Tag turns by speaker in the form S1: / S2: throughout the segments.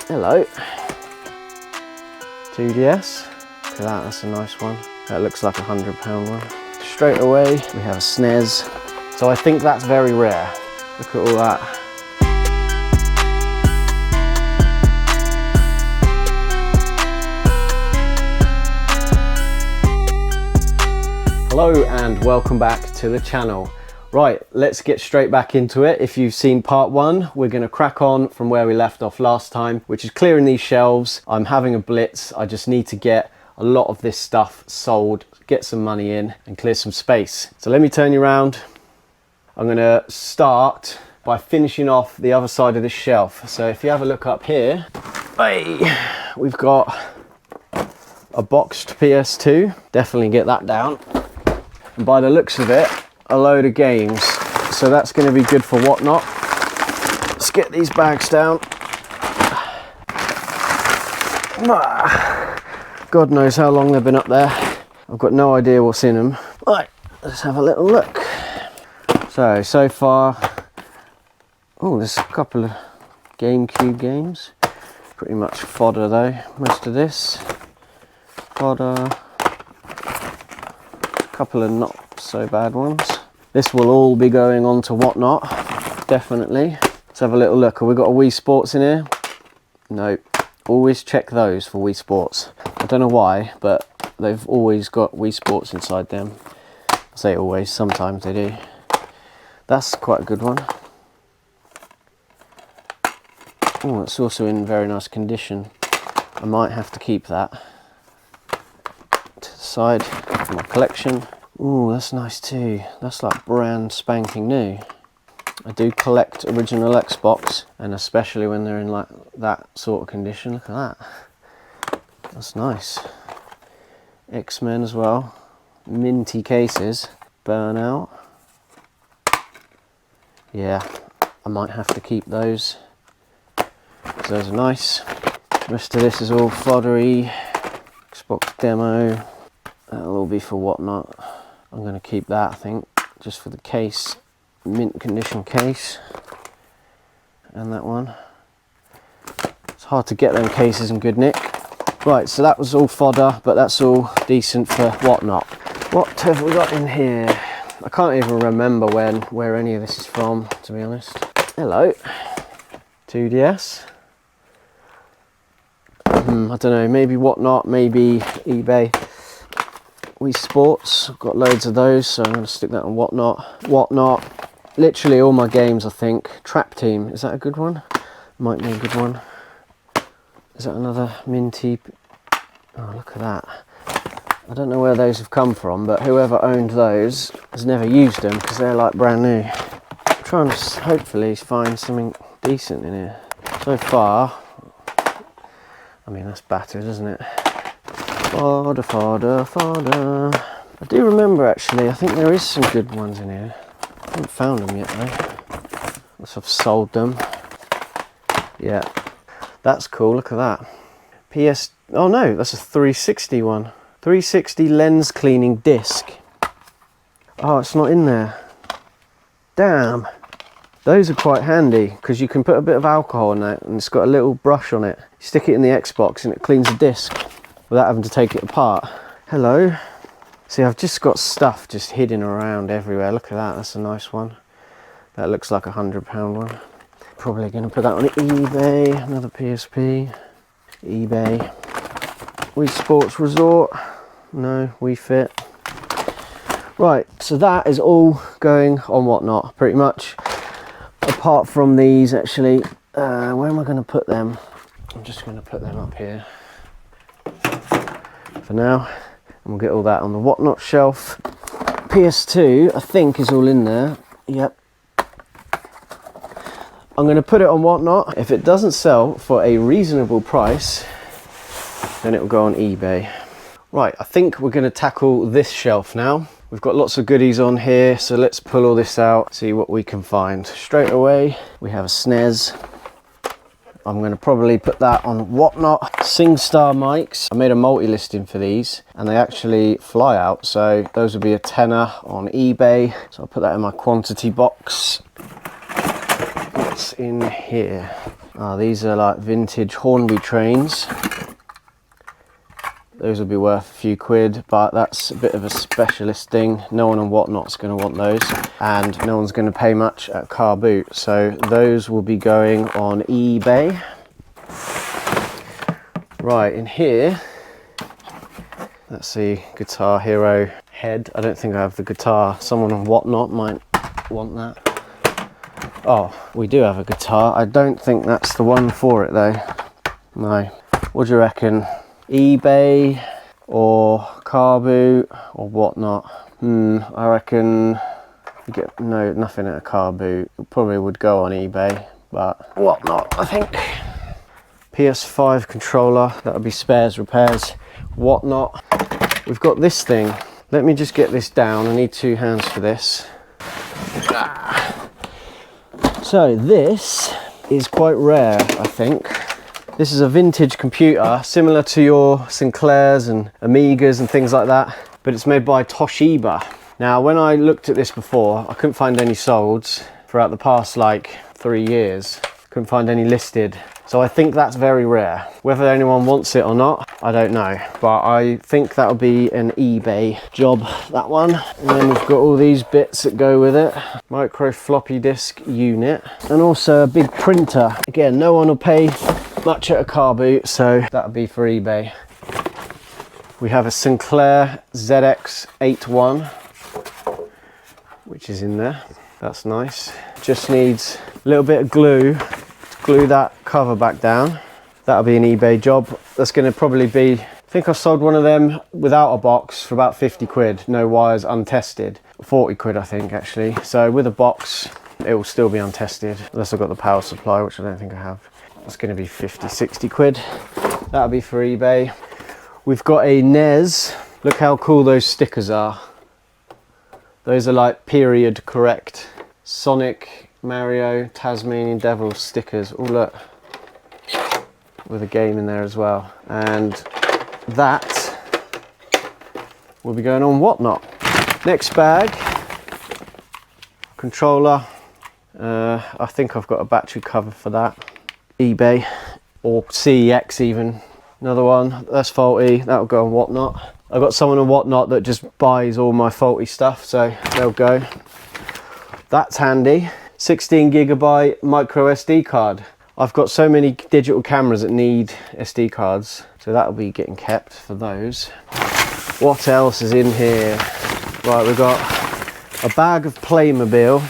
S1: Hello. 2DS. Look at that, that's a nice one. That looks like a £100 one. Straight away, we have a SNES. So I think that's very rare. Look at all that. Hello and welcome back to the channel. Right, let's get straight back into it. If you've seen part one, we're gonna crack on from where we left off last time, which is clearing these shelves. I'm having a blitz. I just need to get a lot of this stuff sold, get some money in and clear some space. So let me turn you around. I'm gonna start by finishing off the other side of this shelf. So if you have a look up here, hey, we've got a boxed PS2. Definitely get that down. And by the looks of it, a load of games. So that's going to be good for Whatnot. Let's get these bags down. God knows how long they've been up there. I've got no idea what's in them. Right, let's have a little look. So far, oh, there's a couple of GameCube games. Pretty much fodder though, most of this. Fodder. Couple of not so bad ones. This will all be going on to Whatnot, definitely. Let's have a little look. Have we got a Wii Sports in here? No. Always check those for Wii Sports. I don't know why, but they've always got Wii Sports inside them. I say always, sometimes they do. That's quite a good one. Oh, it's also in very nice condition. I might have to keep that to the side for my collection. Ooh, that's nice too. That's like brand spanking new. I do collect original Xbox, and especially when they're in like that sort of condition. Look at that. That's nice. X-Men as well. Minty cases. Burnout. Yeah, I might have to keep those. Those are nice. The rest of this is all foddery. Xbox demo. That'll all be for Whatnot. I'm going to keep that, I think, just for the case. Mint condition case. And that one. It's hard to get them cases in good nick. Right, so that was all fodder, but that's all decent for Whatnot. What have we got in here? I can't even remember where any of this is from, to be honest. Hello. 2DS. I don't know, maybe Whatnot, maybe eBay. Wii Sports, I've got loads of those, so I'm going to stick that on Whatnot. Literally all my games, I think. Trap Team, is that a good one? Might be a good one. Is that another minty? Oh, look at that. I don't know where those have come from, but whoever owned those has never used them because they're like brand new. I'm trying to hopefully find something decent in here. So far, I mean, that's battered, isn't it? Fodder, fodder, fodder. I do remember actually, I think there is some good ones in here. I haven't found them yet though. Unless I've sold them. Yeah, that's cool, look at that. Oh no, that's a 360 one. 360 lens cleaning disc. Oh, it's not in there. Damn. Those are quite handy because you can put a bit of alcohol in that and it's got a little brush on it. You stick it in the Xbox and it cleans the disc without having to take it apart. Hello. See, I've just got stuff just hidden around everywhere. Look at that, that's a nice one. That looks like a £100 one. Probably going to put that on eBay. Another PSP. eBay. Wii Sports Resort. No, Wii Fit. Right, so that is all going on Whatnot, pretty much. Apart from these, actually. Where am I going to put them? I'm just going to put them up here for now. And we'll get all that on the Whatnot shelf. PS2, I think, is all in there. Yep. I'm going to put it on Whatnot. If it doesn't sell for a reasonable price, then it will go on eBay. Right, I think we're going to tackle this shelf now. We've got lots of goodies on here, so let's pull all this out, see what we can find. Straight away, we have a SNES. I'm going to probably put that on Whatnot. SingStar mics. I made a multi-listing for these and they actually fly out, so those would be a tenner on eBay. So I'll put that in my quantity box. Let's what's in here. These are like vintage Hornby trains. Those will be worth a few quid, but that's a bit of a specialist thing. No one on Whatnot's going to want those, and no one's going to pay much at Car Boot. So those will be going on eBay. Right, in here, let's see, Guitar Hero head. I don't think I have the guitar. Someone on Whatnot might want that. Oh, we do have a guitar. I don't think that's the one for it though. No. What do you reckon? eBay or Car Boot or Whatnot? I reckon you get nothing at a Car Boot. It probably would go on eBay, but Whatnot, I think. PS5 controller, that would be spares, repairs, Whatnot. We've got this thing. Let me just get this down. I need 2 hands for this. So this is quite rare, I think. This is a vintage computer, similar to your Sinclairs and Amigas and things like that, but it's made by Toshiba. Now, when I looked at this before, I couldn't find any solds throughout the past like 3 years. Couldn't find any listed. So I think that's very rare. Whether anyone wants it or not, I don't know. But I think that'll be an eBay job, that one. And then we've got all these bits that go with it. Micro floppy disk unit. And also a big printer. Again, no one will pay much at a Car Boot, so that'll be for eBay. We have a Sinclair ZX81, which is in there. That's nice. Just needs a little bit of glue to glue that cover back down. That'll be an eBay job. That's going to probably be, I think I sold one of them without a box for about 50 quid, no wires, untested. 40 quid I think actually. So with a box, it will still be untested, unless I've got the power supply, which I don't think I have. That's going to be 50, 60 quid. That'll be for eBay. We've got a NES. Look how cool those stickers are. Those are like period correct. Sonic, Mario, Tasmanian Devil stickers. Oh look, with a game in there as well. And that will be going on Whatnot. Next bag, controller. I think I've got a battery cover for that. eBay or CEX even. Another one, that's faulty, that'll go on Whatnot. I've got someone on Whatnot that just buys all my faulty stuff, so they'll go. That's handy. 16GB micro SD card. I've got so many digital cameras that need SD cards, so that'll be getting kept for those. What else is in here? Right, we've got a bag of Playmobil.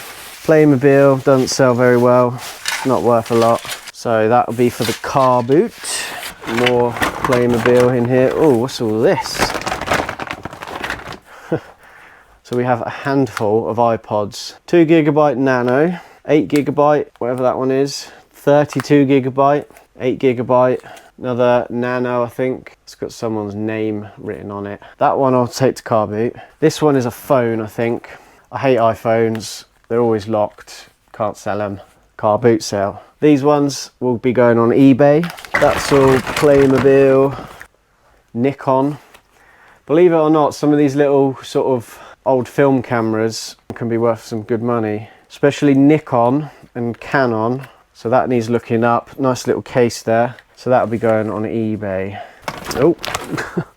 S1: Playmobil doesn't sell very well, not worth a lot. So that'll be for the Car Boot. More Playmobil in here. Oh, what's all this? So we have a handful of iPods. 2GB Nano, 8GB, whatever that one is. 32GB, 8GB. Another Nano, I think. It's got someone's name written on it. That one I'll take to Car Boot. This one is a phone, I think. I hate iPhones. They're always locked. Can't sell them. Car Boot sale. These ones will be going on eBay. That's all Playmobil, Nikon. Believe it or not, some of these little sort of old film cameras can be worth some good money, especially Nikon and Canon. So that needs looking up. Nice little case there. So that'll be going on eBay. Oh,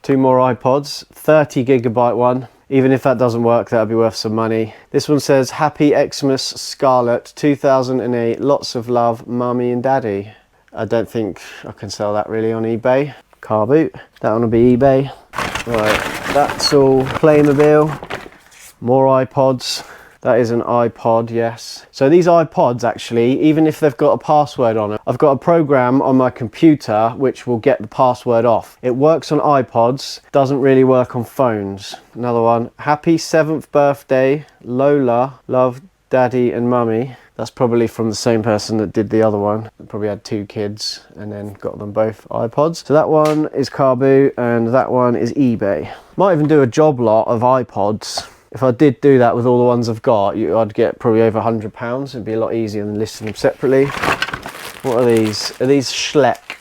S1: 2 more iPods, 30GB one. Even if that doesn't work, that'll be worth some money. This one says, Happy Xmas Scarlet 2008, lots of love, Mummy and Daddy. I don't think I can sell that really on eBay. Car Boot, that one will be eBay. Right, that's all Playmobil. More iPods. That is an iPod, yes. So these iPods actually, even if they've got a password on it, I've got a program on my computer which will get the password off. It works on iPods, doesn't really work on phones. Another one, Happy 7th birthday, Lola, love Daddy and Mummy. That's probably from the same person that did the other one. Probably had 2 kids and then got them both iPods. So that one is Car Boot and that one is eBay. Might even do a job lot of iPods. If I did do that with all the ones I've got, I'd get probably over £100. It'd be a lot easier than listing them separately. What are these? Are these Schleck?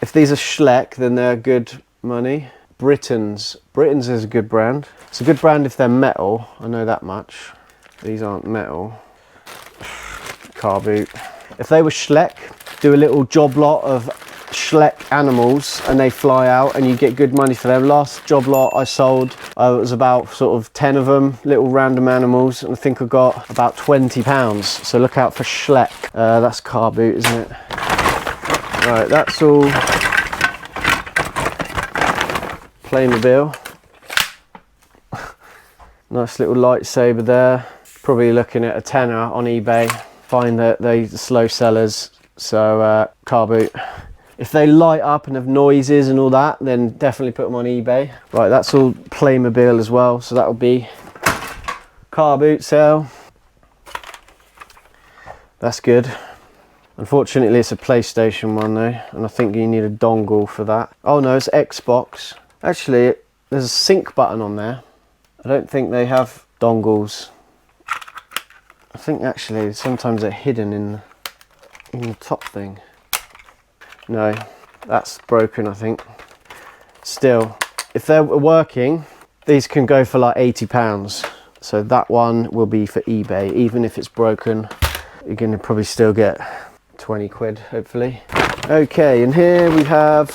S1: If these are Schleck, then they're good money. Britons. Britons is a good brand. It's a good brand if they're metal. I know that much. These aren't metal. Car Boot. If they were Schleck, do a little job lot of Schleck animals and they fly out and you get good money for them. Last job lot I sold, it was about sort of 10 of them, little random animals, and I think I got about £20. So look out for Schleck. That's car boot, isn't it? Right, that's all Playmobil. Nice little lightsaber there. Probably looking at a tenner on eBay. Find that they're slow sellers. So car boot. If they light up and have noises and all that, then definitely put them on eBay. Right, that's all Playmobil as well. So that will be car boot sale. That's good. Unfortunately, it's a PlayStation one though, and I think you need a dongle for that. Oh no, it's Xbox. Actually, there's a sync button on there. I don't think they have dongles. I think actually sometimes they're hidden in the top thing. No, that's broken, I think. Still, if they're working, these can go for like £80. So that one will be for eBay. Even if it's broken, you're gonna probably still get 20 quid, hopefully. Okay, and here we have,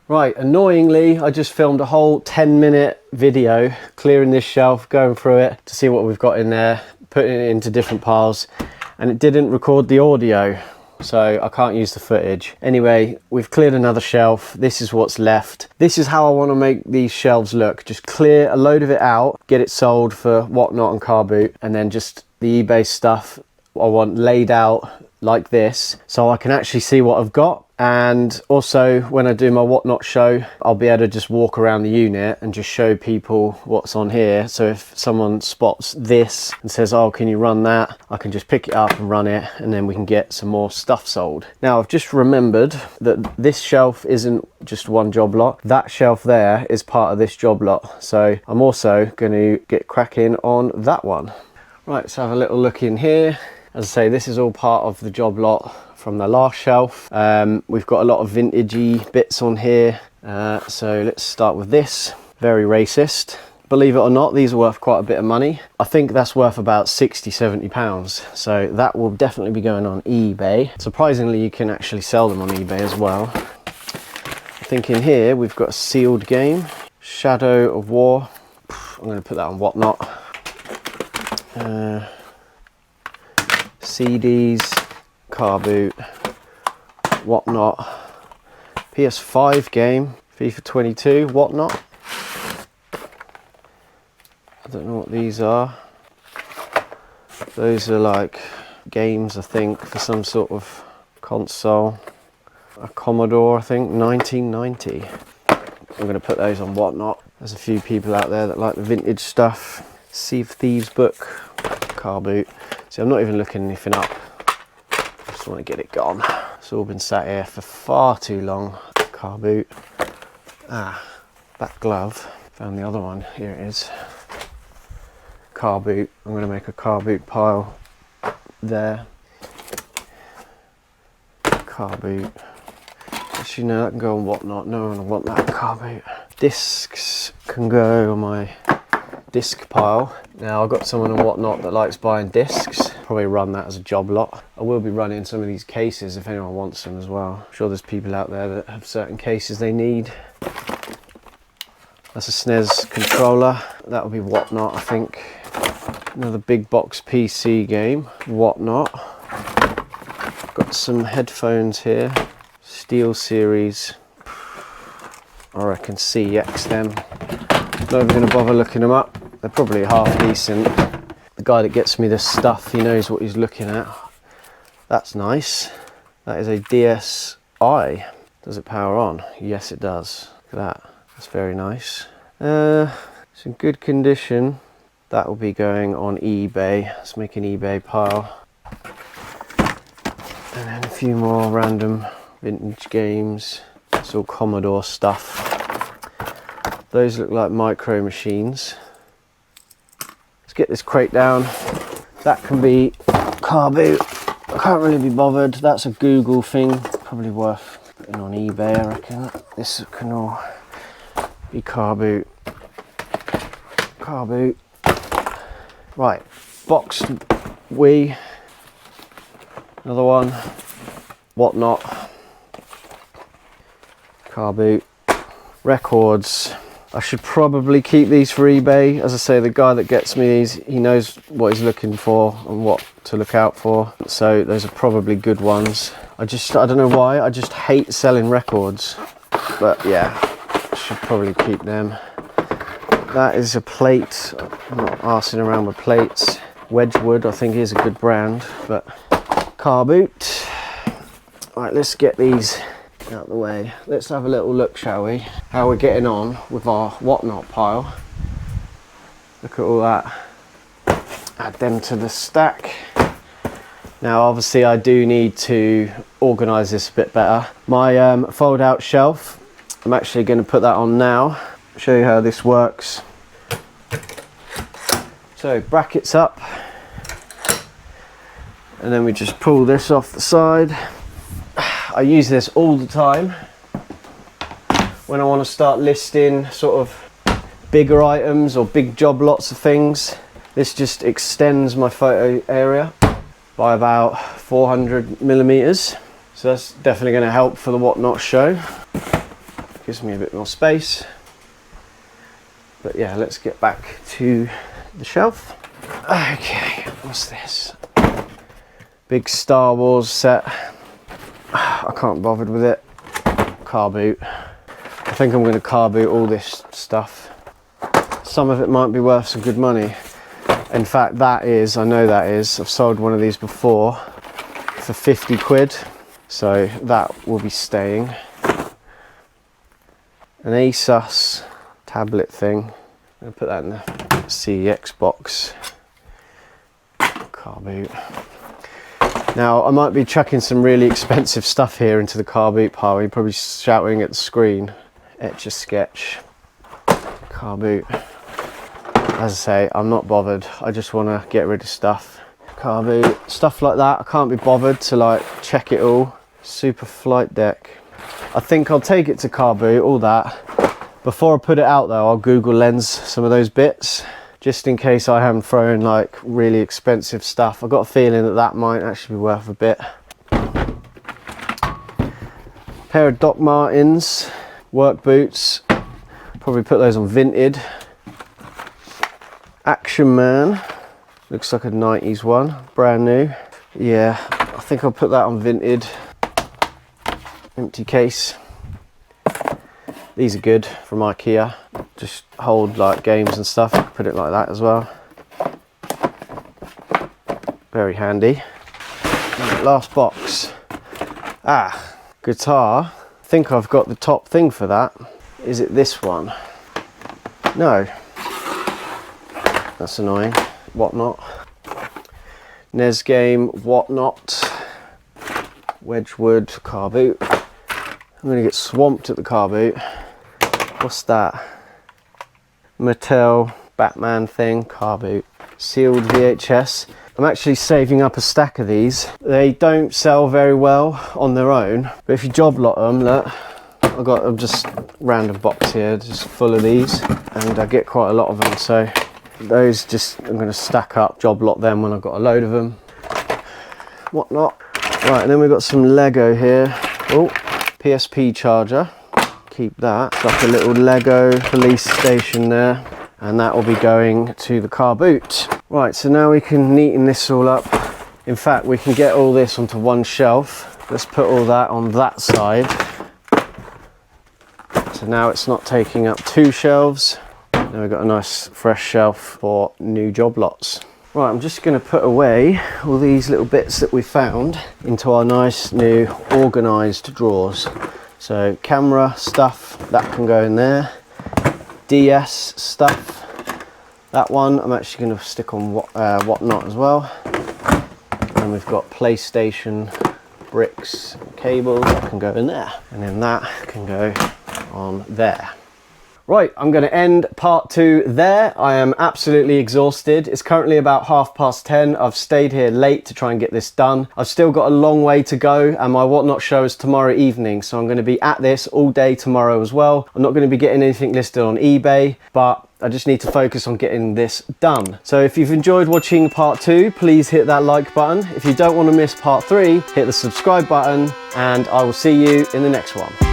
S1: right, annoyingly, I just filmed a whole 10-minute video clearing this shelf, going through it to see what we've got in there, putting it into different piles, and it didn't record the audio, so I can't use the footage. Anyway, we've cleared another shelf. This is what's left. This is how I want to make these shelves look. Just clear a load of it out, get it sold for Whatnot and Car Boot, and then just the eBay stuff I want laid out like this, so I can actually see what I've got. And also when I do my Whatnot show, I'll be able to just walk around the unit and just show people what's on here. So if someone spots this and says, oh, can you run that? I can just pick it up and run it, and then we can get some more stuff sold. Now I've just remembered that this shelf isn't just one job lot. That shelf there is part of this job lot. So I'm also going to get cracking on that one. Right, let's have a little look in here. As I say, this is all part of the job lot from the last shelf. We've got a lot of vintagey bits on here. So let's start with this. Very racist. Believe it or not, these are worth quite a bit of money. I think that's worth about 60, 70 pounds. So that will definitely be going on eBay. Surprisingly, you can actually sell them on eBay as well. I think in here, we've got a sealed game. Shadow of War. I'm gonna put that on Whatnot. CDs, Car Boot, Whatnot, PS5 game, FIFA 22, Whatnot. I don't know what these are. Those are like games, I think, for some sort of console. A Commodore, I think, 1990. I'm going to put those on Whatnot. There's a few people out there that like the vintage stuff. Sea of Thieves book, Car Boot. See, I'm not even looking anything up. I just want to get it gone. It's all been sat here for far too long. Car Boot. Ah, that glove. Found the other one. Here it is. Car Boot. I'm going to make a Car Boot pile there. Car Boot. Actually, no, that can go on Whatnot. No one will want that Car Boot. Discs can go on my disc pile. Now I've got someone on Whatnot that likes buying discs. Probably run that as a job lot. I will be running some of these cases if anyone wants them as well. I'm sure there's people out there that have certain cases they need. That's a SNES controller. That will be Whatnot, I think. Another big box PC game, Whatnot. Got some headphones here. Steel Series. I reckon CX them. Not even going to bother looking them up. They're probably half decent. The guy that gets me this stuff, he knows what he's looking at. That's nice. That is a DSi. Does it power on? Yes, it does. Look at that. That's very nice. It's in good condition. That will be going on eBay. Let's make an eBay pile. And then a few more random vintage games. It's all Commodore stuff. Those look like micro machines. Let's get this crate down. That can be Car Boot. I can't really be bothered. That's a Google thing. Probably worth putting on eBay, I reckon. This can all be Car Boot. Car Boot. Right, boxed Wii. Another one, whatnot, car boot, records. I should probably keep these for eBay. As I say, the guy that gets me these, he knows what he's looking for and what to look out for. So those are probably good ones. I don't know why, I just hate selling records. But yeah, I should probably keep them. That is a plate. I'm not arsing around with plates. Wedgwood, I think, is a good brand, but car boot. Right, let's get these out of the way. Let's have a little look, shall we? How we're getting on with our whatnot pile. Look at all that. Add them to the stack. Now, obviously, I do need to organise this a bit better. My fold-out shelf, I'm actually going to put that on now. Show you how this works. So, brackets up. And then we just pull this off the side. I use this all the time when I want to start listing sort of bigger items or big job lots of things. This just extends my photo area by about 400 millimeters. So that's definitely going to help for the whatnot show. Gives me a bit more space. But yeah, let's get back to the shelf. Okay, what's this? Big Star Wars set. I can't bother with it. Car boot. I think I'm going to car boot all this stuff. Some of it might be worth some good money. In fact, that is, I know that is, I've sold one of these before for 50 quid. So that will be staying. An ASUS tablet thing. I'm going to put that in the CEX box. Car boot. Now, I might be chucking some really expensive stuff here into the car boot pile. You're probably shouting at the screen. Etch-a-Sketch. Car boot. As I say, I'm not bothered. I just want to get rid of stuff. Car boot. Stuff like that. I can't be bothered to like check it all. Super flight deck. I think I'll take it to car boot, all that. Before I put it out though, I'll Google Lens some of those bits. Just in case I haven't thrown like really expensive stuff. I've got a feeling that that might actually be worth a bit. Pair of Doc Martens, work boots. Probably put those on Vinted. Action Man, looks like a 90s one, brand new. Yeah, I think I'll put that on Vinted. Empty case. These are good from IKEA. Just hold like games and stuff. Put it like that as well. Very handy. Right, last box. Guitar. I think I've got the top thing for that. Is it this one? No. That's annoying. Whatnot. NES game, whatnot. Wedgwood, car boot. I'm gonna get swamped at the car boot. What's that? Mattel Batman thing, car boot. Sealed VHS. I'm actually saving up a stack of these. They don't sell very well on their own, but if you job lot them, look, I've got just random box here, just full of these, and I get quite a lot of them. So those just, I'm going to stack up, job lot them when I've got a load of them. Whatnot. Right, and then we've got some Lego here. Oh, PSP charger. Keep that. It's like a little Lego police station there, and that will be going to the car boot. Right, so now we can neaten this all up. In fact, we can get all this onto one shelf. Let's put all that on that side. So now it's not taking up two shelves. Now we've got a nice fresh shelf for new job lots. Right, I'm just going to put away all these little bits that we found into our nice new organised drawers. So camera stuff, that can go in there. DS stuff. That one I'm actually going to stick on whatnot as well. And we've got PlayStation bricks, cables, that can go in there. And then that can go on there. Right, I'm going to end part 2 there. I am absolutely exhausted. It's currently about 10:30. I've stayed here late to try and get this done. I've still got a long way to go, and my whatnot show is tomorrow evening, so I'm going to be at this all day tomorrow as well. I'm not going to be getting anything listed on eBay, but I just need to focus on getting this done. So if you've enjoyed watching part 2, please hit that like button. If you don't want to miss part 3, hit the subscribe button, and I will see you in the next one.